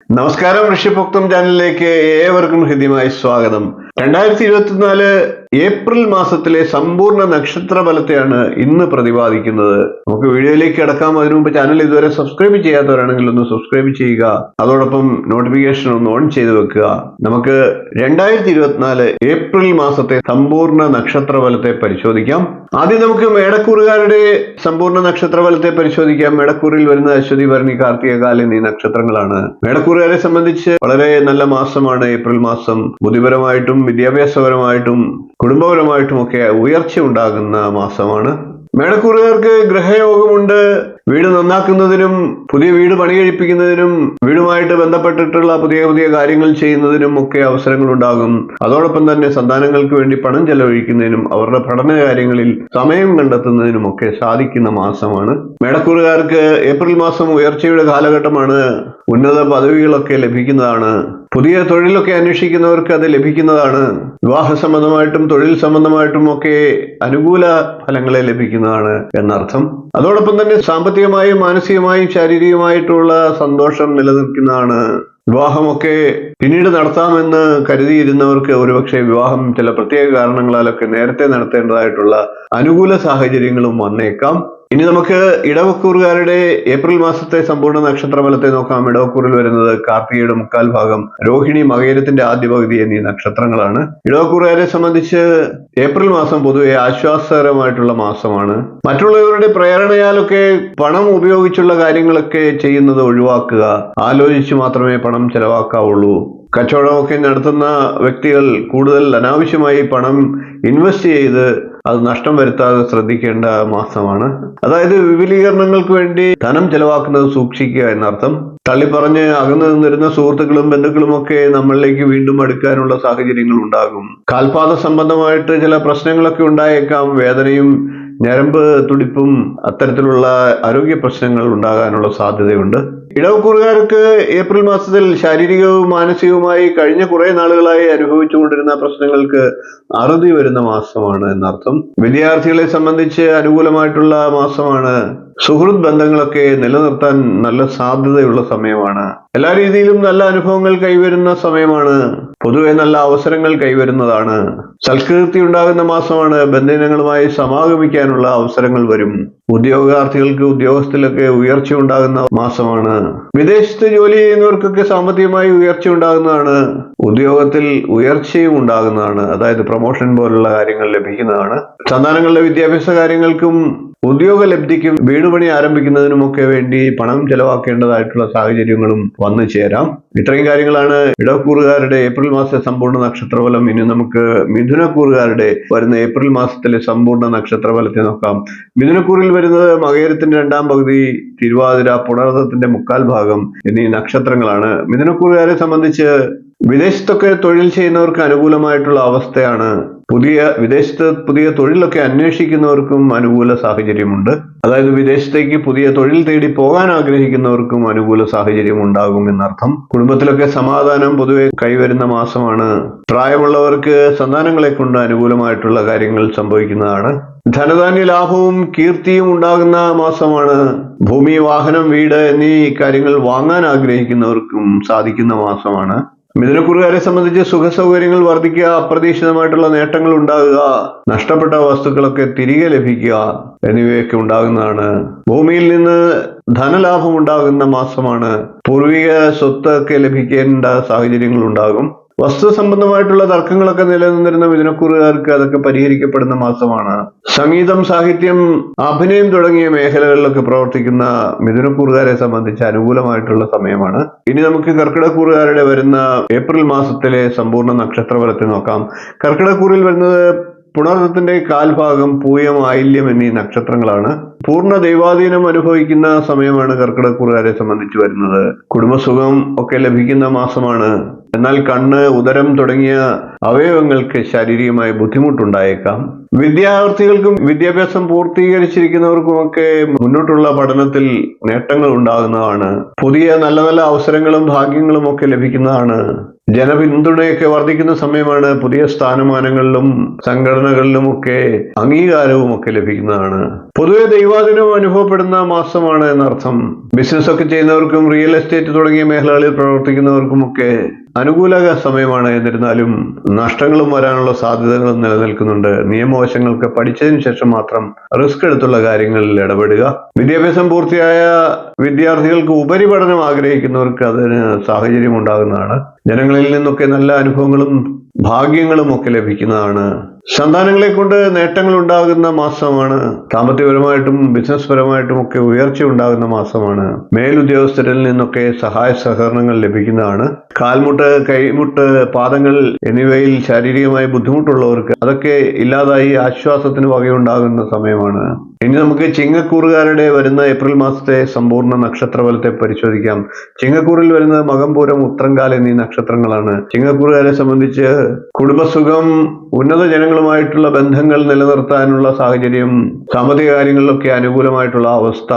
നമസ്കാരം, ഋഷിഭക്തം ചാനലിലേക്ക് ഏവർക്കും ഹൃദ്യമായി സ്വാഗതം. 2024 ഏപ്രിൽ മാസത്തിലെ സമ്പൂർണ്ണ നക്ഷത്ര ഫലത്തെയാണ് ഇന്ന് പ്രതിപാദിക്കുന്നത്. നമുക്ക് വീഡിയോയിലേക്ക് കിടക്കാം. അതിനു മുമ്പ് ചാനൽ ഇതുവരെ സബ്സ്ക്രൈബ് ചെയ്യാത്തവരാണെങ്കിൽ ഒന്ന് സബ്സ്ക്രൈബ് ചെയ്യുക, അതോടൊപ്പം നോട്ടിഫിക്കേഷൻ ഒന്ന് ഓൺ ചെയ്ത് വെക്കുക. നമുക്ക് 2024 ഏപ്രിൽ മാസത്തെ സമ്പൂർണ്ണ നക്ഷത്ര ഫലത്തെ പരിശോധിക്കാം. ആദ്യം നമുക്ക് മേടക്കൂറുകാരുടെ സമ്പൂർണ്ണ നക്ഷത്ര ഫലത്തെ പരിശോധിക്കാം. മേടക്കൂറിൽ വരുന്ന അശ്വതി, ഭരണി, കാർത്തിക, കാൽ എന്നീ നക്ഷത്രങ്ങളാണ്. മേടക്കൂറുകാരെ സംബന്ധിച്ച് വളരെ നല്ല മാസമാണ് ഏപ്രിൽ മാസം. ബുദ്ധിപരമായിട്ടും വിദ്യാഭ്യാസപരമായിട്ടും കുടുംബപരമായിട്ടും ഒക്കെ ഉയർച്ച ഉണ്ടാകുന്ന മാസമാണ്. മേടക്കൂറുകാർക്ക് ഗ്രഹയോഗമുണ്ട്. വീട് നന്നാക്കുന്നതിനും പുതിയ വീട് പണി കഴിപ്പിക്കുന്നതിനും വീടുമായിട്ട് ബന്ധപ്പെട്ടിട്ടുള്ള പുതിയ പുതിയ കാര്യങ്ങൾ ചെയ്യുന്നതിനും ഒക്കെ അവസരങ്ങൾ ഉണ്ടാകും. അതോടൊപ്പം തന്നെ സന്താനങ്ങൾക്ക് വേണ്ടി പണം ചെലവഴിക്കുന്നതിനും അവരുടെ പഠന കാര്യങ്ങളിൽ സമയം കണ്ടെത്തുന്നതിനും ഒക്കെ സാധിക്കുന്ന മാസമാണ്. മേടക്കൂറുകാർക്ക് ഏപ്രിൽ മാസം ഉയർച്ചയുടെ കാലഘട്ടമാണ്. ഉന്നത പദവികളൊക്കെ ലഭിക്കുന്നതാണ്. പുതിയ തൊഴിലൊക്കെ അന്വേഷിക്കുന്നവർക്ക് അത് ലഭിക്കുന്നതാണ്. വിവാഹ സംബന്ധമായിട്ടും തൊഴിൽ സംബന്ധമായിട്ടും ഒക്കെ അനുകൂല ഫലങ്ങളെ ലഭിക്കുന്നതാണ് എന്നർത്ഥം. അതോടൊപ്പം തന്നെ സാമ്പത്തികമായും മാനസികമായും ശാരീരികമായിട്ടുള്ള സന്തോഷം നിലനിൽക്കുന്നതാണ്. വിവാഹമൊക്കെ പിന്നീട് നടത്താമെന്ന് കരുതിയിരുന്നവർക്ക് ഒരുപക്ഷെ വിവാഹം ചില പ്രത്യേക കാരണങ്ങളാലൊക്കെ നേരത്തെ നടത്തേണ്ടതായിട്ടുള്ള അനുകൂല സാഹചര്യങ്ങളും വന്നേക്കാം. ഇനി നമുക്ക് ഇടവക്കൂറുകാരുടെ ഏപ്രിൽ മാസത്തെ സമ്പൂർണ്ണ നക്ഷത്ര ഫലത്തെ നോക്കാം. ഇടവക്കൂറിൽ വരുന്നത് കാർത്തികയുടെ മുക്കാൽ ഭാഗം, രോഹിണി, മകയിരത്തിന്റെ ആദ്യ പകുതി എന്നീ നക്ഷത്രങ്ങളാണ്. ഇടവക്കൂറുകാരെ സംബന്ധിച്ച് ഏപ്രിൽ മാസം പൊതുവെ ആശ്വാസകരമായിട്ടുള്ള മാസമാണ്. മറ്റുള്ളവരുടെ പ്രേരണയാലൊക്കെ പണം ഉപയോഗിച്ചുള്ള കാര്യങ്ങളൊക്കെ ചെയ്യുന്നത് ഒഴിവാക്കുക. ആലോചിച്ച് മാത്രമേ പണം ചെലവാക്കാവുള്ളൂ. കച്ചവടമൊക്കെ നടത്തുന്ന വ്യക്തികൾ കൂടുതൽ അനാവശ്യമായി പണം ഇൻവെസ്റ്റ് ചെയ്ത് അത് നഷ്ടം വരുത്താതെ ശ്രദ്ധിക്കേണ്ട മാസമാണ്. അതായത് വിപുലീകരണങ്ങൾക്ക് വേണ്ടി ധനം ചെലവാക്കുന്നത് സൂക്ഷിക്കുക എന്നർത്ഥം. തള്ളിപ്പറഞ്ഞ് അകന്നു നിന്നിരുന്ന സുഹൃത്തുക്കളും ബന്ധുക്കളും ഒക്കെ നമ്മളിലേക്ക് വീണ്ടും അടുക്കാനുള്ള സാഹചര്യങ്ങൾ ഉണ്ടാകും. കാൽപാദ സംബന്ധമായിട്ട് ചില പ്രശ്നങ്ങളൊക്കെ ഉണ്ടായേക്കാം. വേദനയും ഞരമ്പ് തുടിപ്പും അത്തരത്തിലുള്ള ആരോഗ്യ പ്രശ്നങ്ങൾ ഉണ്ടാകാനുള്ള സാധ്യതയുണ്ട്. ഇടവക്കൂറുകാർക്ക് ഏപ്രിൽ മാസത്തിൽ ശാരീരികവും മാനസികവുമായി കഴിഞ്ഞ കുറെ നാളുകളായി അനുഭവിച്ചുകൊണ്ടിരുന്ന പ്രശ്നങ്ങൾക്ക് അറുതി വരുന്ന മാസമാണ് എന്നർത്ഥം. വിദ്യാർത്ഥികളെ സംബന്ധിച്ച് അനുകൂലമായിട്ടുള്ള മാസമാണ്. സുഹൃത്ത് ബന്ധങ്ങളൊക്കെ നിലനിർത്താൻ നല്ല സാധ്യതയുള്ള സമയമാണ്. എല്ലാ രീതിയിലും നല്ല അനുഭവങ്ങൾ കൈവരുന്ന സമയമാണ്. പൊതുവെ നല്ല അവസരങ്ങൾ കൈവരുന്നതാണ്. സൽകീർത്തി ഉണ്ടാകുന്ന മാസമാണ്. ബന്ധുജനങ്ങളുമായി സമാഗമിക്കാനുള്ള അവസരങ്ങൾ വരും. ഉദ്യോഗാർത്ഥികൾക്ക് ഉദ്യോഗസ്ഥരിലൊക്കെ ഉയർച്ച ഉണ്ടാകുന്ന മാസമാണ്. വിദേശത്ത് ജോലി ചെയ്യുന്നവർക്കൊക്കെ സാമ്പത്തികമായി ഉയർച്ച ഉണ്ടാകുന്നതാണ്. ഉദ്യോഗത്തിൽ ഉയർച്ചയും ഉണ്ടാകുന്നതാണ്. അതായത് പ്രൊമോഷൻ പോലുള്ള കാര്യങ്ങൾ ലഭിക്കുന്നതാണ്. സന്താനങ്ങളുടെ വിദ്യാഭ്യാസ കാര്യങ്ങൾക്കും ഉദ്യോഗ ലബ്ധിക്കും വീടുപണി ആരംഭിക്കുന്നതിനുമൊക്കെ വേണ്ടി പണം ചെലവാക്കേണ്ടതായിട്ടുള്ള സാഹചര്യങ്ങളും വന്നു ചേരാം. ഇത്രയും കാര്യങ്ങളാണ് ഇടവക്കൂറുകാരുടെ ഏപ്രിൽ മാസത്തെ സമ്പൂർണ്ണ നക്ഷത്രഫലം. ഇനി നമുക്ക് മിഥുനക്കൂറുകാരുടെ വരുന്ന ഏപ്രിൽ മാസത്തിലെ സമ്പൂർണ്ണ നക്ഷത്രഫലത്തെ നോക്കാം. മിഥുനക്കൂറിൽ വരുന്നത് മകയിരത്തിന്റെ രണ്ടാം പകുതി, തിരുവാതിര, പുണർദത്തിന്റെ മുക്കാൽ ഭാഗം എന്നീ നക്ഷത്രങ്ങളാണ്. മിഥുനക്കൂറുകാരെ സംബന്ധിച്ച് വിദേശത്തൊക്കെ തൊഴിൽ ചെയ്യുന്നവർക്ക് അനുകൂലമായിട്ടുള്ള അവസ്ഥയാണ്. വിദേശത്ത് പുതിയ തൊഴിലൊക്കെ അന്വേഷിക്കുന്നവർക്കും അനുകൂല സാഹചര്യമുണ്ട്. അതായത് വിദേശത്തേക്ക് പുതിയ തൊഴിൽ തേടി പോകാൻ ആഗ്രഹിക്കുന്നവർക്കും അനുകൂല സാഹചര്യം ഉണ്ടാകും എന്നർത്ഥം. കുടുംബത്തിലൊക്കെ സമാധാനം പൊതുവെ കൈവരുന്ന മാസമാണ്. പ്രായമുള്ളവർക്ക് സന്താനങ്ങളെ കൊണ്ട് അനുകൂലമായിട്ടുള്ള കാര്യങ്ങൾ സംഭവിക്കുന്നതാണ്. ധനധാന്യ ലാഭവും കീർത്തിയും ഉണ്ടാകുന്ന മാസമാണ്. ഭൂമി, വാഹനം, വീട് എന്നീ കാര്യങ്ങൾ വാങ്ങാൻ ആഗ്രഹിക്കുന്നവർക്കും സാധിക്കുന്ന മാസമാണ്. മിഥുനക്കൂറുകാരെ സംബന്ധിച്ച് സുഖസൗകര്യങ്ങൾ വർദ്ധിക്കുക, അപ്രതീക്ഷിതമായിട്ടുള്ള നേട്ടങ്ങൾ ഉണ്ടാകുക, നഷ്ടപ്പെട്ട വസ്തുക്കളൊക്കെ തിരികെ ലഭിക്കുക എന്നിവയൊക്കെ ഉണ്ടാകുന്നതാണ്. ഭൂമിയിൽ നിന്ന് ധനലാഭം ഉണ്ടാകുന്ന മാസമാണ്. പൂർവിക സ്വത്തൊക്കെ ലഭിക്കേണ്ട സാഹചര്യങ്ങൾ ഉണ്ടാകും. വസ്തു സംബന്ധമായിട്ടുള്ള തർക്കങ്ങളൊക്കെ നിലനിന്നിരുന്ന മിഥുനക്കൂറുകാർക്ക് അതൊക്കെ പരിഹരിക്കപ്പെടുന്ന മാസമാണ്. സംഗീതം, സാഹിത്യം, അഭിനയം തുടങ്ങിയ മേഖലകളിലൊക്കെ പ്രവർത്തിക്കുന്ന മിഥുനക്കൂറുകാരെ സംബന്ധിച്ച് അനുകൂലമായിട്ടുള്ള സമയമാണ്. ഇനി നമുക്ക് കർക്കിടക്കൂറുകാരുടെ വരുന്ന ഏപ്രിൽ മാസത്തിലെ സമ്പൂർണ്ണ നക്ഷത്രഫലത്തെ നോക്കാം. കർക്കിടക്കൂറിൽ വരുന്നത് പുണർദത്തിന്റെ കാൽഭാഗം, പൂയം, ആയില്യം എന്നീ നക്ഷത്രങ്ങളാണ്. പൂർണ്ണ ദൈവാധീനം അനുഭവിക്കുന്ന സമയമാണ് കർക്കിടക്കൂറുകാരെ സംബന്ധിച്ച് വരുന്നത്. കുടുംബസുഖം ഒക്കെ ലഭിക്കുന്ന മാസമാണ്. എന്നാൽ കണ്ണ്, ഉദരം തുടങ്ങിയ അവയവങ്ങൾക്ക് ശാരീരികമായ ബുദ്ധിമുട്ടുണ്ടായേക്കാം. വിദ്യാർത്ഥികൾക്കും വിദ്യാഭ്യാസം പൂർത്തീകരിച്ചിരിക്കുന്നവർക്കുമൊക്കെ മുന്നോട്ടുള്ള പഠനത്തിൽ നേട്ടങ്ങൾ ഉണ്ടാകുന്നതാണ്. പുതിയ നല്ല നല്ല അവസരങ്ങളും ഭാഗ്യങ്ങളും ഒക്കെ ലഭിക്കുന്നതാണ്. ജനപിന്തുണയൊക്കെ വർദ്ധിക്കുന്ന സമയമാണ്. പുതിയ സ്ഥാനമാനങ്ങളിലും സംഘടനകളിലുമൊക്കെ അംഗീകാരവും ഒക്കെ ലഭിക്കുന്നതാണ്. പൊതുവെ ദൈവാധീനം അനുഭവപ്പെടുന്ന മാസമാണ് എന്നർത്ഥം. ബിസിനസ് ഒക്കെ ചെയ്യുന്നവർക്കും റിയൽ എസ്റ്റേറ്റ് തുടങ്ങിയ മേഖലകളിൽ പ്രവർത്തിക്കുന്നവർക്കുമൊക്കെ അനുകൂല സമയമാണ്. എന്നിരുന്നാലും നഷ്ടങ്ങളും വരാനുള്ള സാധ്യതകളും നിലനിൽക്കുന്നുണ്ട്. നിയമവശങ്ങൾക്ക് പഠിച്ചതിന് ശേഷം മാത്രം റിസ്ക് എടുത്തുള്ള കാര്യങ്ങളിൽ ഇടപെടുക. വിദ്യാഭ്യാസം പൂർത്തിയായ വിദ്യാർത്ഥികൾക്ക് ഉപരിപഠനം ആഗ്രഹിക്കുന്നവർക്ക് അതിന് സാഹചര്യം ഉണ്ടാകുന്നതാണ്. ജനങ്ങളിൽ നിന്നൊക്കെ നല്ല അനുഭവങ്ങളും ഭാഗ്യങ്ങളും ഒക്കെ ലഭിക്കുന്നതാണ്. സന്താനങ്ങളെ കൊണ്ട് നേട്ടങ്ങൾ ഉണ്ടാകുന്ന മാസമാണ്. സാമ്പത്തികപരമായിട്ടും ബിസിനസ് പരമായിട്ടും ഒക്കെ ഉയർച്ച ഉണ്ടാകുന്ന മാസമാണ്. മേലുദ്യോഗസ്ഥരിൽ നിന്നൊക്കെ സഹായ സഹകരണങ്ങൾ ലഭിക്കുന്നതാണ്. കാൽമുട്ട്, കൈമുട്ട്, പാദങ്ങൾ എന്നിവയിൽ ശാരീരികമായി ബുദ്ധിമുട്ടുള്ളവർക്ക് അതൊക്കെ ഇല്ലാതായി ആശ്വാസത്തിന് വകയുണ്ടാകുന്ന സമയമാണ്. ഇനി നമുക്ക് ചിങ്ങക്കൂറുകാരുടെ വരുന്ന ഏപ്രിൽ മാസത്തെ സമ്പൂർണ്ണ നക്ഷത്രഫലത്തെ പരിശോധിക്കാം. ചിങ്ങക്കൂറിൽ വരുന്നത് മകം, പൂരം, ഉത്രങ്കാൽ എന്നീ നക്ഷത്രങ്ങളാണ്. ചിങ്ങക്കൂറുകാരെ സംബന്ധിച്ച് കുടുംബസുഖം, ഉന്നത ജനങ്ങളുമായിട്ടുള്ള ബന്ധങ്ങൾ നിലനിർത്താനുള്ള സാഹചര്യം, സാമ്പത്തിക കാര്യങ്ങളിലൊക്കെ അനുകൂലമായിട്ടുള്ള അവസ്ഥ,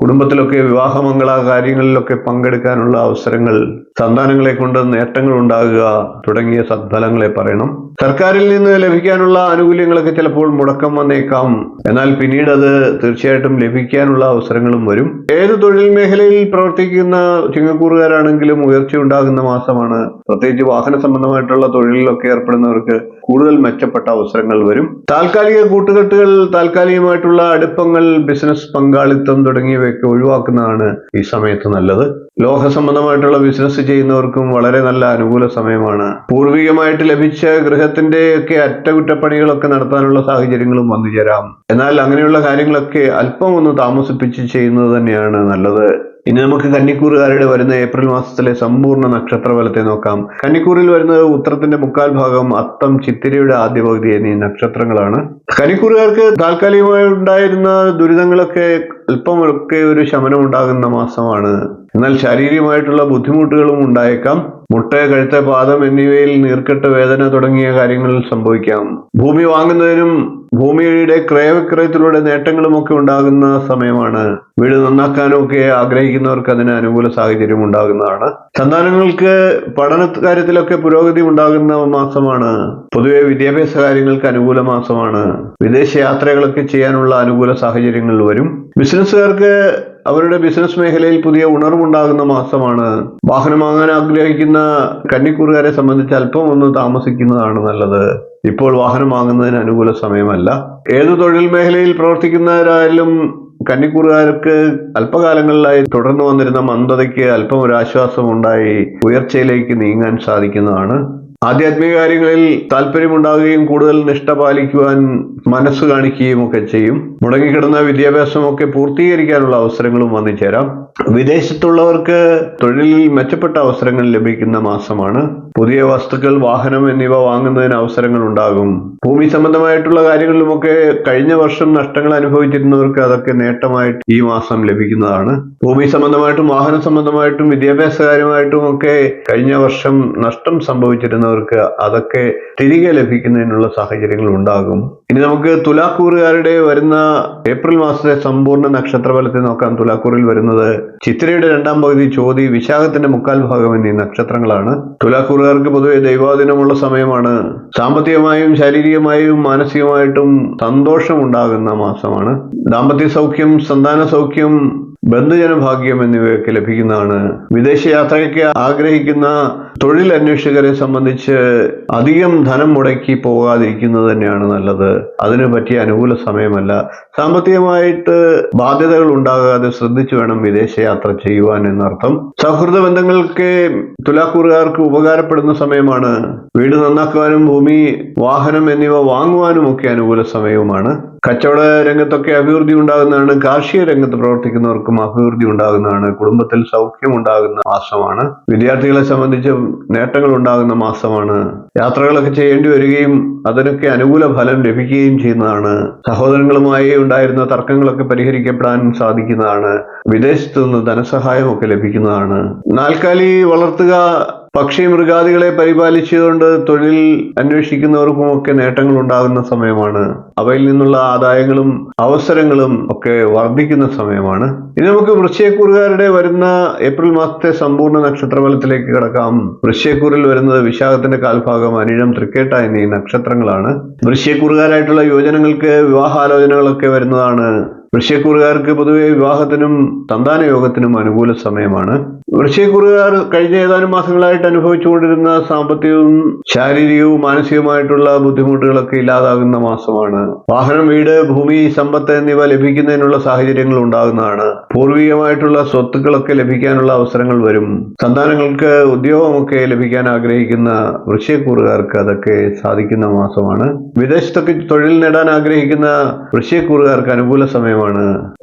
കുടുംബത്തിലൊക്കെ വിവാഹമംഗള കാര്യങ്ങളിലൊക്കെ പങ്കെടുക്കാനുള്ള അവസരങ്ങൾ, സന്താനങ്ങളെ കൊണ്ട് നേട്ടങ്ങൾ ഉണ്ടാകുക തുടങ്ങിയ സദ്ഫലങ്ങളെ പറയണം. സർക്കാരിൽ നിന്ന് ലഭിക്കാനുള്ള ആനുകൂല്യങ്ങളൊക്കെ ചിലപ്പോൾ മുടക്കം വന്നേക്കാം. എന്നാൽ പിന്നീട് അത് തീർച്ചയായിട്ടും ലഭിക്കാനുള്ള അവസരങ്ങളും വരും. ഏത് തൊഴിൽ മേഖലയിൽ പ്രവർത്തിക്കുന്ന ചിങ്ങക്കൂറുകാരാണെങ്കിലും ഉയർച്ച ഉണ്ടാകുന്ന മാസമാണ്. പ്രത്യേകിച്ച് വാഹന സംബന്ധമായിട്ടുള്ള തൊഴിലിലൊക്കെ ഏർപ്പെടുന്നവർക്ക് കൂടുതൽ മെച്ചപ്പെട്ട അവസരങ്ങൾ വരും. താൽക്കാലിക കൂട്ടുകെട്ടുകൾ, താൽക്കാലികമായിട്ടുള്ള അടുപ്പങ്ങൾ, ബിസിനസ് പങ്കാളിത്തം തുടങ്ങിയവയൊക്കെ ഒഴിവാക്കുന്നതാണ് ഈ സമയത്ത് നല്ലത്. ലോഹ സംബന്ധമായിട്ടുള്ള ബിസിനസ് ചെയ്യുന്നവർക്കും വളരെ നല്ല അനുകൂല സമയമാണ്. പൂർവികമായിട്ട് ലഭിച്ച ഗൃഹത്തിന്റെ ഒക്കെ അറ്റകുറ്റപ്പണികളൊക്കെ നടത്താനുള്ള സാഹചര്യങ്ങളും വന്നു ചേരാം. എന്നാൽ അങ്ങനെയുള്ള കാര്യങ്ങളൊക്കെ അല്പം ഒന്ന് താമസിപ്പിച്ച് ചെയ്യുന്നത് തന്നെയാണ് നല്ലത്. ഇനി നമുക്ക് കന്നിക്കൂറുകാരുടെ വരുന്ന ഏപ്രിൽ മാസത്തിലെ സമ്പൂർണ്ണ നക്ഷത്രഫലത്തെ നോക്കാം. കന്നിക്കൂറിൽ വരുന്നത് ഉത്രത്തിന്റെ മുക്കാൽ ഭാഗം, അത്തം, ചിത്തിരയുടെ ആദ്യ പകുതി എന്നീ നക്ഷത്രങ്ങളാണ്. കന്നിക്കൂറുകാർക്ക് താൽക്കാലികമായി ഉണ്ടായിരുന്ന ദുരിതങ്ങളൊക്കെ അല്പമൊക്കെ ഒരു ശമനം ഉണ്ടാകുന്ന മാസമാണ്. എന്നാൽ ശാരീരികമായിട്ടുള്ള ബുദ്ധിമുട്ടുകളും ഉണ്ടായേക്കാം. മുട്ട, കഴുത്ത്, പാദം എന്നിവയിൽ നീർക്കെട്ട്, വേദന തുടങ്ങിയ കാര്യങ്ങൾ സംഭവിക്കാം. ഭൂമി വാങ്ങുന്നതിനും ഭൂമിയുടെ ക്രയവിക്രയത്തിലൂടെ നേട്ടങ്ങളുമൊക്കെ ഉണ്ടാകുന്ന സമയമാണ്. വീട് നന്നാക്കാനും ഒക്കെ ആഗ്രഹിക്കുന്നവർക്ക് അതിന് അനുകൂല സാഹചര്യം ഉണ്ടാകുന്നതാണ്. സന്താനങ്ങൾക്ക് പഠന കാര്യത്തിലൊക്കെ പുരോഗതി ഉണ്ടാകുന്ന മാസമാണ്. പൊതുവെ വിദ്യാഭ്യാസ കാര്യങ്ങൾക്ക് അനുകൂല മാസമാണ്. വിദേശ യാത്രകളൊക്കെ ചെയ്യാനുള്ള അനുകൂല സാഹചര്യങ്ങൾ വരും. ബിസിനസ്സുകാർക്ക് അവരുടെ ബിസിനസ് മേഖലയിൽ പുതിയ ഉണർവുണ്ടാകുന്ന മാസമാണ്. വാഹനം വാങ്ങാൻ ആഗ്രഹിക്കുന്ന കന്നിക്കൂറുകാരെ സംബന്ധിച്ച് അല്പം ഒന്ന് താമസിക്കുന്നതാണ് നല്ലത്. ഇപ്പോൾ വാഹനം വാങ്ങുന്നതിന് അനുകൂല സമയമല്ല. ഏതു തൊഴിൽ മേഖലയിൽ പ്രവർത്തിക്കുന്നവരായാലും കന്നിക്കൂറുകാർക്ക് അല്പകാലങ്ങളിലായി തുടർന്നു വന്നിരുന്ന മന്ദതയ്ക്ക് അല്പം ഒരു ആശ്വാസം ഉണ്ടായി ഉയർച്ചയിലേക്ക് നീങ്ങാൻ സാധിക്കുന്നതാണ്. ആധ്യാത്മിക കാര്യങ്ങളിൽ താല്പര്യമുണ്ടാകുകയും കൂടുതൽ നിഷ്ഠ പാലിക്കുവാൻ മനസ്സ് കാണിക്കുകയും ഒക്കെ ചെയ്യും. മുടങ്ങിക്കിടന്ന വിദ്യാഭ്യാസമൊക്കെ പൂർത്തീകരിക്കാനുള്ള അവസരങ്ങളും വന്നു ചേരാം. വിദേശത്തുള്ളവർക്ക് തൊഴിലിൽ മെച്ചപ്പെട്ട അവസരങ്ങൾ ലഭിക്കുന്ന മാസമാണ്. പുതിയ വസ്തുക്കൾ, വാഹനം എന്നിവ വാങ്ങുന്നതിന് അവസരങ്ങൾ ഉണ്ടാകും. ഭൂമി സംബന്ധമായിട്ടുള്ള കാര്യങ്ങളിലുമൊക്കെ കഴിഞ്ഞ വർഷം നഷ്ടങ്ങൾ അനുഭവിച്ചിരുന്നവർക്ക് അതൊക്കെ നേട്ടമായിട്ട് ഈ മാസം ലഭിക്കുന്നതാണ്. ഭൂമി സംബന്ധമായിട്ടും വാഹന സംബന്ധമായിട്ടും വിദ്യാഭ്യാസകാര്യമായിട്ടും ഒക്കെ കഴിഞ്ഞ വർഷം നഷ്ടം സംഭവിച്ചിരുന്നവർക്ക് അതൊക്കെ തിരികെ ലഭിക്കുന്നതിനുള്ള സാഹചര്യങ്ങൾ ഉണ്ടാകും. ഇനി നമുക്ക് തുലാക്കൂറുകാരുടെ വരുന്ന ഏപ്രിൽ മാസത്തെ സമ്പൂർണ്ണ നക്ഷത്രഫലത്തെ നോക്കാം. തുലാക്കൂറിൽ വരുന്നത് ചിത്തിരയുടെ രണ്ടാം പകുതി, ചോതി, വിശാഖത്തിന്റെ മുക്കാൽ ഭാഗം എന്നീ നക്ഷത്രങ്ങളാണ്. തുലാക്കൂറുകാർക്ക് പൊതുവെ ദൈവാധീനമുള്ള സമയമാണ്. സാമ്പത്തികമായും ശാരീരികമായും മാനസികമായിട്ടും സന്തോഷം ഉണ്ടാകുന്ന മാസമാണ്. ദാമ്പത്യ സൗഖ്യം, സന്താന സൗഖ്യം, ബന്ധുജനഭാഗ്യം എന്നിവയൊക്കെ ലഭിക്കുന്നതാണ്. വിദേശ യാത്രയ്ക്ക് ആഗ്രഹിക്കുന്ന തൊഴിൽ അന്വേഷകരെ സംബന്ധിച്ച് അധികം ധനം മുടക്കി പോകാതിരിക്കുന്നത് തന്നെയാണ് നല്ലത്. അതിന് പറ്റിയ അനുകൂല സമയമല്ല. സാമ്പത്തികമായിട്ട് ബാധ്യതകൾ ഉണ്ടാകാതെ ശ്രദ്ധിച്ചു വേണം വിദേശയാത്ര ചെയ്യുവാൻ എന്നർത്ഥം. സൗഹൃദ ബന്ധങ്ങൾക്ക് തുലാക്കൂറുകാർക്ക് ഉപകാരപ്പെടുന്ന സമയമാണ്. വീട് നന്നാക്കുവാനും ഭൂമി, വാഹനം എന്നിവ വാങ്ങുവാനും ഒക്കെ അനുകൂല സമയവുമാണ്. കച്ചവട രംഗത്തൊക്കെ അഭിവൃദ്ധി ഉണ്ടാകുന്നതാണ്. കാർഷിക രംഗത്ത് പ്രവർത്തിക്കുന്നവർക്കും അഭിവൃദ്ധി ഉണ്ടാകുന്നതാണ്. കുടുംബത്തിൽ സൗഖ്യം ഉണ്ടാകുന്ന മാസമാണ്. വിദ്യാർത്ഥികളെ സംബന്ധിച്ച് നേട്ടങ്ങൾ ഉണ്ടാകുന്ന മാസമാണ്. യാത്രകളൊക്കെ ചെയ്യേണ്ടി വരികയും അതിനൊക്കെ അനുകൂല ഫലം ലഭിക്കുകയും ചെയ്യുന്നതാണ്. സഹോദരങ്ങളുമായി ഉണ്ടായിരുന്ന തർക്കങ്ങളൊക്കെ പരിഹരിക്കപ്പെടാൻ സാധിക്കുന്നതാണ്. വിദേശത്തു നിന്ന് ധനസഹായം ഒക്കെ ലഭിക്കുന്നതാണ്. നാൽക്കാലി വളർത്തുക, പക്ഷി മൃഗാദികളെ പരിപാലിച്ചുകൊണ്ട് തൊഴിൽ അന്വേഷിക്കുന്നവർക്കുമൊക്കെ നേട്ടങ്ങൾ ഉണ്ടാകുന്ന സമയമാണ്. അവയിൽ നിന്നുള്ള ആദായങ്ങളും അവസരങ്ങളും ഒക്കെ വർദ്ധിക്കുന്ന സമയമാണ്. ഇനി നമുക്ക് വൃശ്ചികക്കൂറുകാരുടെ വരുന്ന ഏപ്രിൽ മാസത്തെ സമ്പൂർണ്ണ നക്ഷത്രഫലത്തിലേക്ക് കിടക്കാം. വൃശ്ചികക്കൂറിൽ വരുന്നത് വിശാഖത്തിന്റെ കാൽഭാഗം, അനിഴം, തൃക്കേട്ട എന്നീ നക്ഷത്രങ്ങളാണ്. വൃശ്ചികക്കൂറുകാരായിട്ടുള്ള യുവജനങ്ങൾക്ക് വിവാഹാലോചനകളൊക്കെ വരുന്നതാണ്. വൃശ്ചികക്കൂറുകാർക്ക് പൊതുവെ വിവാഹത്തിനും സന്താന യോഗത്തിനും അനുകൂല സമയമാണ്. വൃശ്ചികക്കൂറുകാർ കഴിഞ്ഞ ഏതാനും മാസങ്ങളായിട്ട് അനുഭവിച്ചുകൊണ്ടിരുന്ന സാമ്പത്തികവും ശാരീരികവും മാനസികവുമായിട്ടുള്ള ബുദ്ധിമുട്ടുകളൊക്കെ ഇല്ലാതാകുന്ന മാസമാണ്. വാഹനം, വീട്, ഭൂമി, സമ്പത്ത് എന്നിവ ലഭിക്കുന്നതിനുള്ള സാഹചര്യങ്ങൾ ഉണ്ടാകുന്നതാണ്. പൂർവികമായിട്ടുള്ള സ്വത്തുക്കളൊക്കെ ലഭിക്കാനുള്ള അവസരങ്ങൾ വരും. സന്താനങ്ങൾക്ക് ഉദ്യോഗമൊക്കെ ലഭിക്കാൻ ആഗ്രഹിക്കുന്ന വൃശ്ചികക്കൂറുകാർക്ക് അതൊക്കെ സാധിക്കുന്ന മാസമാണ്. വിദേശത്തൊക്കെ തൊഴിൽ നേടാൻ ആഗ്രഹിക്കുന്ന വൃശ്ചികക്കൂറുകാർക്ക് അനുകൂല സമയമാണ്.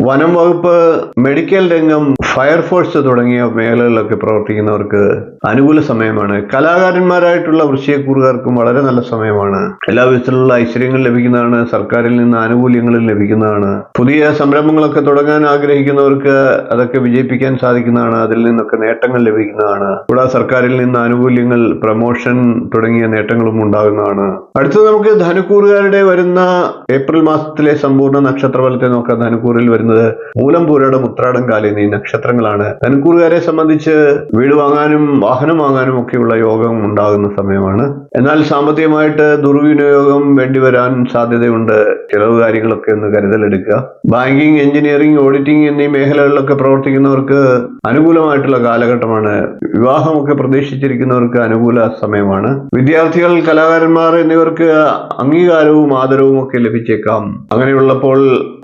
വനം വകുപ്പ്, മെഡിക്കൽ രംഗം, ഫയർഫോഴ്സ് തുടങ്ങിയ മേഖലകളിലൊക്കെ പ്രവർത്തിക്കുന്നവർക്ക് അനുകൂല സമയമാണ്. കലാകാരന്മാരായിട്ടുള്ള വൃശ്ചികക്കൂറുകാർക്കും വളരെ നല്ല സമയമാണ്. എല്ലാ വിധത്തിലുള്ള ഐശ്വര്യങ്ങൾ ലഭിക്കുന്നതാണ്. സർക്കാരിൽ നിന്ന് ആനുകൂല്യങ്ങളും ലഭിക്കുന്നതാണ്. പുതിയ സംരംഭങ്ങളൊക്കെ തുടങ്ങാൻ ആഗ്രഹിക്കുന്നവർക്ക് അതൊക്കെ വിജയിപ്പിക്കാൻ സാധിക്കുന്നതാണ്. അതിൽ നിന്നൊക്കെ നേട്ടങ്ങൾ ലഭിക്കുന്നതാണ്. കൂടാതെ സർക്കാരിൽ നിന്ന് ആനുകൂല്യങ്ങൾ, പ്രമോഷൻ തുടങ്ങിയ നേട്ടങ്ങളും ഉണ്ടാകുന്നതാണ്. അടുത്തത് നമുക്ക് ധനുക്കൂറുകാരുടെ വരുന്ന ഏപ്രിൽ മാസത്തിലെ സമ്പൂർണ്ണ നക്ഷത്രഫലത്തെ നോക്കാം. ധനുക്കൂറിൽ വരുന്നത് മൂലം, പൂരാടം, ഉത്രാടം, കാലി എന്നീ നക്ഷത്രങ്ങളാണ്. ധനുക്കൂറുകാരെ സംബന്ധിച്ച് വീട് വാങ്ങാനും വാഹനം വാങ്ങാനും ഒക്കെയുള്ള യോഗം ഉണ്ടാകുന്ന സമയമാണ്. എന്നാൽ സാമ്പത്തികമായിട്ട് ദുർവിനിയോഗം വേണ്ടിവരാൻ സാധ്യതയുണ്ട്. ചിലവ് കാര്യങ്ങളൊക്കെ ഒന്ന് കരുതലെടുക്കുക. ബാങ്കിങ്, എഞ്ചിനീയറിംഗ്, ഓഡിറ്റിംഗ് എന്നീ മേഖലകളിലൊക്കെ പ്രവർത്തിക്കുന്നവർക്ക് അനുകൂലമായിട്ടുള്ള കാലഘട്ടമാണ്. വിവാഹമൊക്കെ പ്രതീക്ഷിച്ചിരിക്കുന്നവർക്ക് അനുകൂല സമയമാണ്. വിദ്യാർത്ഥികൾ, കലാകാരന്മാർ എന്നിവർക്ക് അംഗീകാരവും ആദരവും ഒക്കെ ലഭിച്ചേക്കാം. അങ്ങനെയുള്ളപ്പോൾ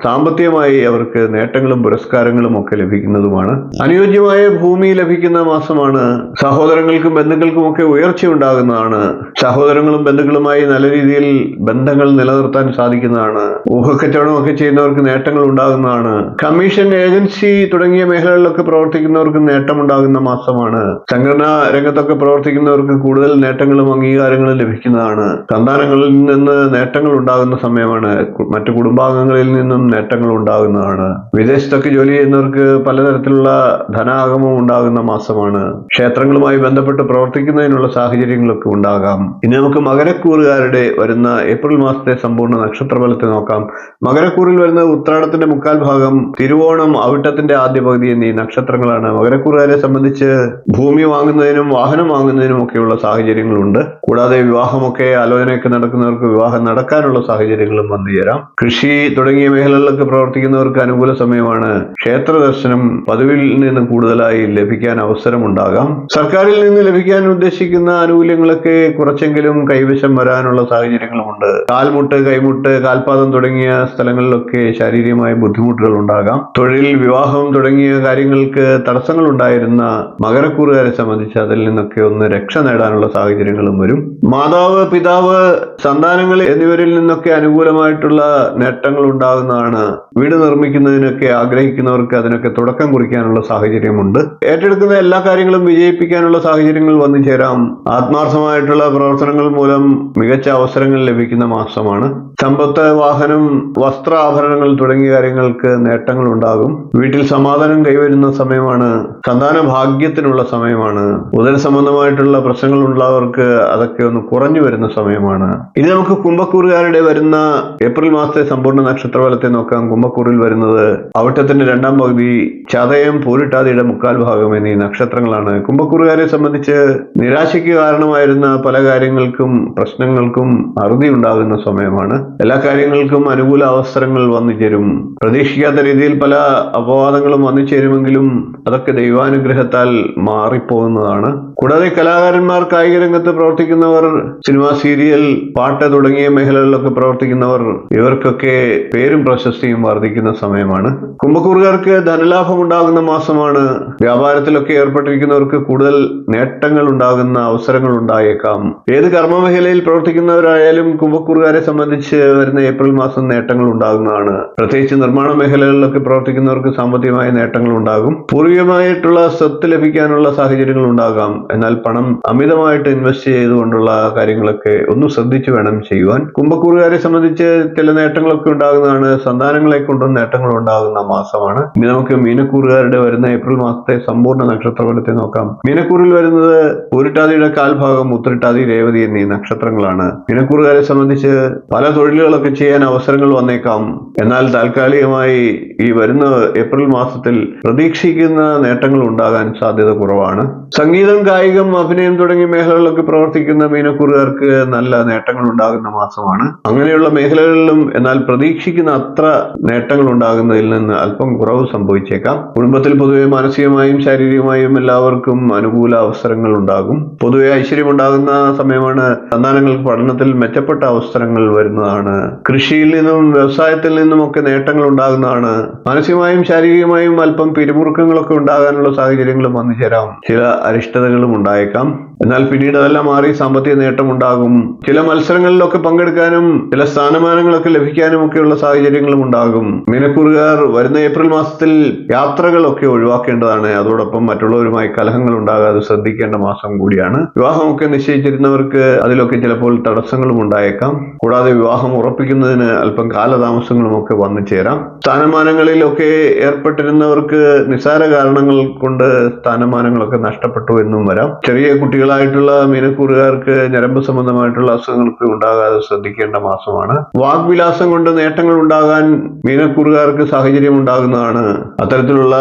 സാമ്പത്തികമായി അവർക്ക് നേട്ടങ്ങളും പുരസ്കാരങ്ങളും ഒക്കെ ലഭിക്കുന്നതുമാണ്. അനുയോജ്യമായ ഭൂമി ലഭിക്കുന്ന മാസമാണ്. സഹോദരങ്ങൾക്കും ബന്ധുക്കൾക്കും ഒക്കെ ഉയർച്ച ഉണ്ടാകുന്നതാണ്. സഹോദരങ്ങളും ബന്ധുക്കളുമായി നല്ല രീതിയിൽ ബന്ധങ്ങൾ നിലനിർത്താൻ സാധിക്കുന്നതാണ്. ഊഹക്കച്ചവടമൊക്കെ ചെയ്യുന്നവർക്ക് നേട്ടങ്ങൾ ഉണ്ടാകുന്നതാണ്. കമ്മീഷൻ, ഏജൻസി തുടങ്ങിയ മേഖലകളിലൊക്കെ പ്രവർത്തിക്കുന്നവർക്ക് നേട്ടമുണ്ടാകുന്ന മാസമാണ്. സംഘടനാ രംഗത്തൊക്കെ പ്രവർത്തിക്കുന്നവർക്ക് കൂടുതൽ നേട്ടങ്ങളും അംഗീകാരങ്ങളും ലഭിക്കുന്നതാണ്. സന്താനങ്ങളിൽ നിന്ന് നേട്ടങ്ങൾ ഉണ്ടാകുന്ന സമയമാണ്. മറ്റു കുടുംബാംഗങ്ങളിൽ നിന്നും നേട്ടങ്ങൾ ഉണ്ടാകുന്നതാണ്. വിദേശത്തൊക്കെ ജോലി ചെയ്യുന്നവർക്ക് പലതരത്തിലുള്ള ധനാഗമം ഉണ്ടാകുന്ന മാസമാണ്. ക്ഷേത്രങ്ങളുമായി ബന്ധപ്പെട്ട് പ്രവർത്തിക്കുന്നതിനുള്ള സാഹചര്യങ്ങളൊക്കെ ഉണ്ടാകാം. ഇനി നമുക്ക് മകരക്കൂറുകാരുടെ വരുന്ന ഏപ്രിൽ മാസത്തെ സമ്പൂർണ്ണ നക്ഷത്രഫലത്തെ നോക്കാം. മകരക്കൂറിൽ വരുന്ന ഉത്രാടത്തിന്റെ മുക്കാൽ ഭാഗം, തിരുവോണം, അവിട്ടത്തിന്റെ ആദ്യ പകുതി എന്നീ നക്ഷത്രങ്ങളാണ്. മകരക്കൂറുകാരെ സംബന്ധിച്ച് ഭൂമി വാങ്ങുന്നതിനും വാഹനം വാങ്ങുന്നതിനും ഒക്കെയുള്ള സാഹചര്യങ്ങളുണ്ട്. കൂടാതെ വിവാഹമൊക്കെ ആലോചനയൊക്കെ നടക്കുന്നവർക്ക് വിവാഹം നടക്കാനുള്ള സാഹചര്യങ്ങളും വന്നു ചേരാം. കൃഷി തുടങ്ങിയ മേഖലകളിലൊക്കെ പ്രവർത്തിക്കുന്നവർക്ക് അനുകൂല സമയമാണ്. ക്ഷേത്ര ദർശനം പതിവിൽ നിന്ന് കൂടുതലായി ലഭിക്കാൻ അവസരമുണ്ടാകാം. സർക്കാരിൽ നിന്ന് ലഭിക്കാൻ ഉദ്ദേശിക്കുന്ന ആനുകൂല്യങ്ങളൊക്കെ കുറച്ചെങ്കിലും കൈവശം വരാനുള്ള സാഹചര്യങ്ങളുമുണ്ട്. കാൽമുട്ട്, കൈമുട്ട്, കാൽപാദം തുടങ്ങിയ സ്ഥലങ്ങളിലൊക്കെ ശാരീരികമായ ബുദ്ധിമുട്ടുകൾ ഉണ്ടാകാം. തൊഴിൽ, വിവാഹം തുടങ്ങിയ കാര്യങ്ങൾക്ക് തടസ്സങ്ങൾ ഉണ്ടായിരുന്ന മകരക്കൂറുകാരെ സംബന്ധിച്ച് അതിൽ നിന്നൊക്കെ ഒന്ന് രക്ഷ നേടാനുള്ള സാഹചര്യങ്ങളും വരും. മാതാവ്, പിതാവ്, സന്താനങ്ങൾ എന്നിവരിൽ നിന്നൊക്കെ അനുകൂലമായിട്ടുള്ള നേട്ടങ്ങൾ ഉണ്ടാകുന്നതാണ്. വീട് നിർമ്മിക്കുന്നതിനൊക്കെ ആഗ്രഹിക്കുന്നവർക്ക് അതിനൊക്കെ തുടക്കം കുറിക്കാനുള്ള സാഹചര്യമുണ്ട്. ഏറ്റെടുക്കുന്ന എല്ലാ കാര്യങ്ങളും വിജയിപ്പിക്കാനുള്ള സാഹചര്യങ്ങൾ വന്നു ചേരാം. ആത്മാർത്ഥമായിട്ടുള്ള പ്രവർത്തനങ്ങൾ മൂലം മികച്ച അവസരങ്ങൾ ലഭിക്കുന്ന മാസമാണ്. സമ്പത്ത്, വാഹനം, വസ്ത്ര, ആഭരണങ്ങൾ തുടങ്ങിയ കാര്യങ്ങൾക്ക് നേട്ടങ്ങൾ ഉണ്ടാകും. വീട്ടിൽ സമാധാനം കൈവരുന്ന സമയമാണ്. സന്താന ഭാഗ്യത്തിനുള്ള സമയമാണ്. ഉദര സംബന്ധമായിട്ടുള്ള പ്രശ്നങ്ങൾ ഉള്ളവർക്ക് അതൊക്കെ ഒന്ന് കുറഞ്ഞു വരുന്ന സമയമാണ്. ഇനി നമുക്ക് കുംഭക്കൂറുകാരുടെ വരുന്ന ഏപ്രിൽ മാസത്തെ സമ്പൂർണ്ണ നക്ഷത്രഫലത്തെ നോക്കാം. കുംഭക്കൂറിൽ വരുന്നത് അവിട്ടത്തിന്റെ രണ്ടാം പകുതി, ചതയം, പൂരിട്ടാതിയുടെ മുക്കാൽ ഭാഗം എന്നീ നക്ഷത്രങ്ങളാണ്. കുംഭക്കൂറുകാരെ സംബന്ധിച്ച് നിരാശയ്ക്ക് കാരണമായിരുന്ന പല കാര്യങ്ങൾക്കും പ്രശ്നങ്ങൾക്കും അറുതി ഉണ്ടാകുന്ന സമയമാണ്. എല്ലാ കാര്യങ്ങൾക്കും അനുകൂല അവസരങ്ങൾ വന്നു ചേരും. പ്രതീക്ഷിക്കാത്ത രീതിയിൽ പല അപവാദങ്ങളും വന്നു ചേരുമെങ്കിലും അതൊക്കെ ദൈവാനുഗ്രഹത്താൽ മാറിപ്പോകുന്നതാണ്. കൂടാതെ കലാകാരന്മാർ, കായിക രംഗത്ത് പ്രവർത്തിക്കുന്നവർ, സിനിമ, സീരിയൽ, പാട്ട് തുടങ്ങിയ മേഖലകളിലൊക്കെ പ്രവർത്തിക്കുന്നവർ, ഇവർക്കൊക്കെ പേരും പ്രശസ്തിയും വർദ്ധിക്കുന്ന സമയമാണ്. കുംഭക്കൂറുകാർക്ക് ധനലാഭം ഉണ്ടാകുന്ന മാസമാണ്. വ്യാപാരത്തിലൊക്കെ ഏർപ്പെട്ടിരിക്കുന്നവർക്ക് കൂടുതൽ നേട്ടങ്ങൾ ഉണ്ടാകുന്ന അവസരങ്ങൾ ഉണ്ടായേക്കാം. ഏത് കർമ്മ മേഖലയിൽ പ്രവർത്തിക്കുന്നവരായാലും കുംഭക്കൂറുകാരെ സംബന്ധിച്ച് വരുന്ന ഏപ്രിൽ മാസം നേട്ടങ്ങൾ ഉണ്ടാകുന്നതാണ്. പ്രത്യേകിച്ച് നിർമ്മാണ മേഖലകളിലൊക്കെ പ്രവർത്തിക്കുന്നവർക്ക് സാമ്പത്തികമായ നേട്ടങ്ങൾ ഉണ്ടാകും. പൂർവികമായിട്ടുള്ള സ്വത്ത് ലഭിക്കാനുള്ള സാഹചര്യങ്ങൾ ഉണ്ടാകാം. എന്നാൽ പണം അമിതമായിട്ട് ഇൻവെസ്റ്റ് ചെയ്തുകൊണ്ടുള്ള കാര്യങ്ങളൊക്കെ ഒന്ന് ശ്രദ്ധിച്ചു വേണം ചെയ്യുവാൻ. കുംഭക്കൂറുകാരെ സംബന്ധിച്ച് ചില നേട്ടങ്ങളൊക്കെ ഉണ്ടാകുന്നതാണ്. സന്താനങ്ങളെ കൊണ്ടും നേട്ടങ്ങൾ ഉണ്ടാകുന്ന മാസമാണ്. ഇനി നമുക്ക് മീനക്കൂറുകാരുടെ വരുന്ന ഏപ്രിൽ മാസത്തെ സമ്പൂർണ്ണ നക്ഷത്രഫലത്തെ നോക്കാം. മീനക്കൂറിൽ വരുന്നത് പൂരിട്ടാതിയുടെ കാൽഭാഗം, ഉത്രട്ടാതി, രേവതി എന്നീ നക്ഷത്രങ്ങളാണ്. മീനക്കൂറുകാരെ സംബന്ധിച്ച് പല തൊഴിലുകളൊക്കെ ചെയ്യാൻ അവസരങ്ങൾ വന്നേക്കാം. എന്നാൽ താൽക്കാലികമായി ഈ വരുന്ന ഏപ്രിൽ മാസത്തിൽ പ്രതീക്ഷിക്കുന്ന നേട്ടങ്ങൾ ഉണ്ടാകാൻ സാധ്യത കുറവാണ്. സംഗീതം, കായികം, അഭിനയം തുടങ്ങിയ മേഖലകളിലൊക്കെ പ്രവർത്തിക്കുന്ന മീനക്കൂറുകാർക്ക് നല്ല നേട്ടങ്ങൾ ഉണ്ടാകുന്ന മാസമാണ്. അങ്ങനെയുള്ള മേഖലകളിലും എന്നാൽ പ്രതീക്ഷിക്കുന്ന അത്ര നേട്ടങ്ങൾ ഉണ്ടാകുന്നതിൽ നിന്ന് അല്പം കുറവ് സംഭവിച്ചേക്കാം. കുടുംബത്തിൽ പൊതുവെ മാനസികമായും ശാരീരികമായും എല്ലാവർക്കും അനുകൂല അവസരങ്ങൾ ഉണ്ടാകും. പൊതുവെ ഐശ്വര്യം ഉണ്ടാകുന്ന സമയമാണ്. സന്താനങ്ങൾക്ക് പഠനത്തിൽ മെച്ചപ്പെട്ട അവസരങ്ങൾ വരുന്നതാണ്. കൃഷിയിൽ നിന്നും വ്യവസായത്തിൽ നിന്നും ഒക്കെ നേട്ടങ്ങൾ ഉണ്ടാകുന്നതാണ്. മാനസികമായും ശാരീരികമായും അല്പം പിരിമുറുക്കങ്ങളൊക്കെ ഉണ്ടാകാനുള്ള സാഹചര്യങ്ങളും വന്നു ചേരാം. ചില അരിഷ്ടതകളും ഉണ്ടായേക്കാം. എന്നാൽ പിന്നീട് അതെല്ലാം മാറി സാമ്പത്തിക നേട്ടം ഉണ്ടാകും. ചില മത്സരങ്ങളിലൊക്കെ പങ്കെടുക്കാനും ചില സ്ഥാനമാനങ്ങളൊക്കെ ലഭിക്കാനും ഒക്കെയുള്ള സാഹചര്യങ്ങളും ഉണ്ടാകും. മീനക്കൂറുകാർ വരുന്ന ഏപ്രിൽ മാസത്തിൽ യാത്രകളൊക്കെ ഒഴിവാക്കേണ്ടതാണ്. അതോടൊപ്പം മറ്റുള്ളവരുമായി കലഹങ്ങൾ ഉണ്ടാകാതെ ശ്രദ്ധിക്കേണ്ട മാസം കൂടിയാണ്. വിവാഹമൊക്കെ നിശ്ചയിച്ചിരുന്നവർക്ക് അതിലൊക്കെ ചിലപ്പോൾ തടസ്സങ്ങളും ഉണ്ടായേക്കാം. കൂടാതെ വിവാഹം ഉറപ്പിക്കുന്നതിന് അല്പം കാലതാമസങ്ങളും ഒക്കെ വന്നു ചേരാം. സ്ഥാനമാനങ്ങളിലൊക്കെ ഏർപ്പെട്ടിരുന്നവർക്ക് നിസ്സാര കാരണങ്ങൾ കൊണ്ട് സ്ഥാനമാനങ്ങളൊക്കെ നഷ്ടപ്പെട്ടു എന്നും വരാം. ചെറിയ കുട്ടികളായിട്ടുള്ള മീനക്കൂറുകാർക്ക് ഞരമ്പ് സംബന്ധമായിട്ടുള്ള അസുഖങ്ങൾക്ക് ഉണ്ടാകാതെ ശ്രദ്ധിക്കേണ്ട മാസമാണ്. വാഗ്വിലാസം കൊണ്ട് നേട്ടങ്ങൾ ഉണ്ടാകാൻ മീനക്കൂറുകാർക്ക് സാഹചര്യം ഉണ്ടാകുന്നതാണ്. അത്തരത്തിലുള്ള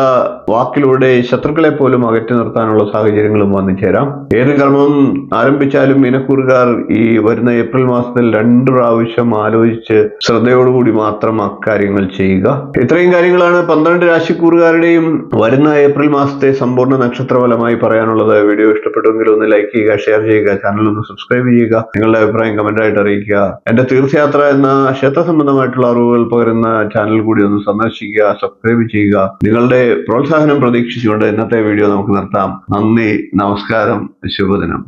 വാക്കിലൂടെ ശത്രുക്കളെ പോലും അകറ്റി നിർത്താനുള്ള സാഹചര്യങ്ങളും വന്നു ചേരാം. ഏത് കർമ്മം ആരംഭിച്ചാലും മീനക്കൂറുകാർ ഈ വരുന്ന ഏപ്രിൽ മാസത്തിൽ 2 പ്രാവശ്യം ആലോചിച്ച് ശ്രദ്ധയോടുകൂടി മാത്രം അക്കാര്യങ്ങൾ ചെയ്യുക. ഇത്രയും കാര്യങ്ങളാണ് 12 രാശിക്കൂറുകാരുടെയും വരുന്ന ഏപ്രിൽ മാസത്തെ സമ്പൂർണ്ണ നക്ഷത്രഫലമായി പറയാനുള്ളത്. വീഡിയോ ഇഷ്ടപ്പെട്ടുവെങ്കിൽ ഒന്ന് ലൈക്ക് ചെയ്യുക, ഷെയർ ചെയ്യുക, ചാനൽ ഒന്ന് സബ്സ്ക്രൈബ് ചെയ്യുക, നിങ്ങളുടെ അഭിപ്രായം കമന്റായിട്ട് അറിയിക്കുക. എന്റെ തീർത്ഥയാത്ര എന്ന ക്ഷേത്ര സംബന്ധമായിട്ടുള്ള അറിവുകൾ പകരുന്ന ചാനൽ കൂടി ഒന്ന് സന്ദർശിക്കുക, സബ്സ്ക്രൈബ് ചെയ്യുക. നിങ്ങളുടെ പ്രോത്സാഹനം പ്രതീക്ഷിച്ചുകൊണ്ട് ഇന്നത്തെ വീഡിയോ നമുക്ക് നിർത്താം. നന്ദി, നമസ്കാരം, ശുഭദിനം.